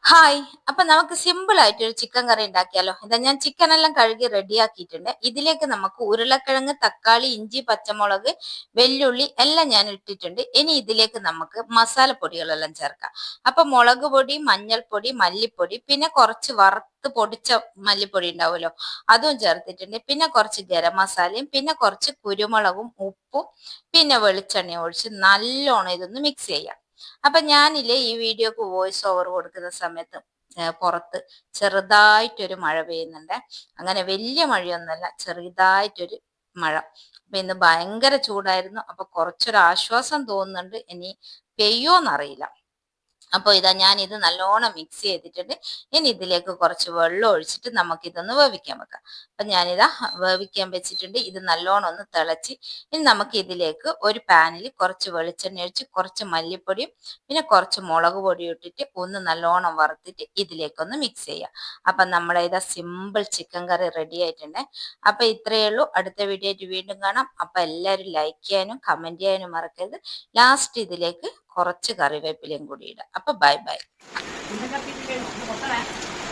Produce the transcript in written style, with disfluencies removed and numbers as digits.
Hi. അപ്പൊ നമുക്ക് simple ആയിട്ട് ഒരു ചിക്കൻ കറി ഉണ്ടാക്കിയാലോ? ഇതാ ഞാൻ ചിക്കൻ എല്ലാം കഴുകി റെഡിയാക്കിയിട്ടുണ്ട്. ഇതിലേക്ക് നമുക്ക് ഉരുളക്കിഴങ്ങ്, തക്കാളി, ഇഞ്ചി, പച്ചമുളക്, വെല്ലുള്ളി എല്ലാം ഞാൻ ഇട്ടിട്ടുണ്ട്. ഇനി ഇതിലേക്ക് നമുക്ക് മസാലപ്പൊടികളെല്ലാം ചേർക്കാം. അപ്പൊ മുളക് പൊടി, മഞ്ഞൾപ്പൊടി, മല്ലിപ്പൊടി, പിന്നെ കുറച്ച് വറുത്ത് പൊടിച്ച മല്ലിപ്പൊടി ഉണ്ടാവുമല്ലോ, അതും ചേർത്തിട്ടുണ്ട്. പിന്നെ കുറച്ച് ഗരം മസാലയും, പിന്നെ കുറച്ച് കുരുമുളകും, ഉപ്പും, പിന്നെ വെളിച്ചെണ്ണ ഒഴിച്ച് നല്ലോണം ഇതൊന്ന് മിക്സ് ചെയ്യാം. അപ്പൊ ഞാനില്ലേ ഈ വീഡിയോക്ക് വോയിസ് ഓവർ കൊടുക്കുന്ന സമയത്ത് പുറത്ത് ചെറുതായിട്ടൊരു മഴ പെയ്യുന്നുണ്ട്. അങ്ങനെ വലിയ മഴയൊന്നുമല്ല, ചെറുതായിട്ടൊരു മഴ. അപ്പൊ ഇന്ന് ഭയങ്കര ചൂടായിരുന്നു. അപ്പൊ കുറച്ചൊരു ആശ്വാസം തോന്നുന്നുണ്ട്. ഇനി പെയ്യോന്നറിയില്ല. അപ്പോൾ ഇതാ ഞാൻ ഇത് നല്ലോണം മിക്സ് ചെയ്തിട്ടുണ്ട്. ഇനി ഇതിലേക്ക് കുറച്ച് വെള്ളം ഒഴിച്ചിട്ട് നമുക്ക് ഇതൊന്ന് വേവിക്കാൻ വെക്കാം. അപ്പൊ ഞാനിതാ വേവിക്കാൻ വെച്ചിട്ടുണ്ട്. ഇത് നല്ലോണം ഒന്ന് തിളച്ച് ഇനി നമുക്ക് ഇതിലേക്ക് ഒരു പാനിൽ കുറച്ച് വെളിച്ചെണ്ണ ഒഴിച്ച് കുറച്ച് മല്ലിപ്പൊടിയും പിന്നെ കുറച്ച് മുളക് പൊടിയും ഇട്ടിട്ട് ഒന്ന് നല്ലോണം വറുത്തിട്ട് ഇതിലേക്കൊന്ന് മിക്സ് ചെയ്യാം. അപ്പൊ നമ്മുടെ ഇതാ സിമ്പിൾ ചിക്കൻ കറി റെഡി ആയിട്ടുണ്ട്. അപ്പൊ ഇത്രയേ ഉള്ളൂ. അടുത്ത വീഡിയോ ആയിട്ട് വീണ്ടും കാണാം. അപ്പൊ എല്ലാവരും ലൈക്ക് ചെയ്യാനും കമന്റ് ചെയ്യാനും മറക്കരുത്. ലാസ്റ്റ് ഇതിലേക്ക് കുറച്ച് കറിവേപ്പിലയും കൂടി ഇടാം. അപ്പൊ ബൈ ബൈ.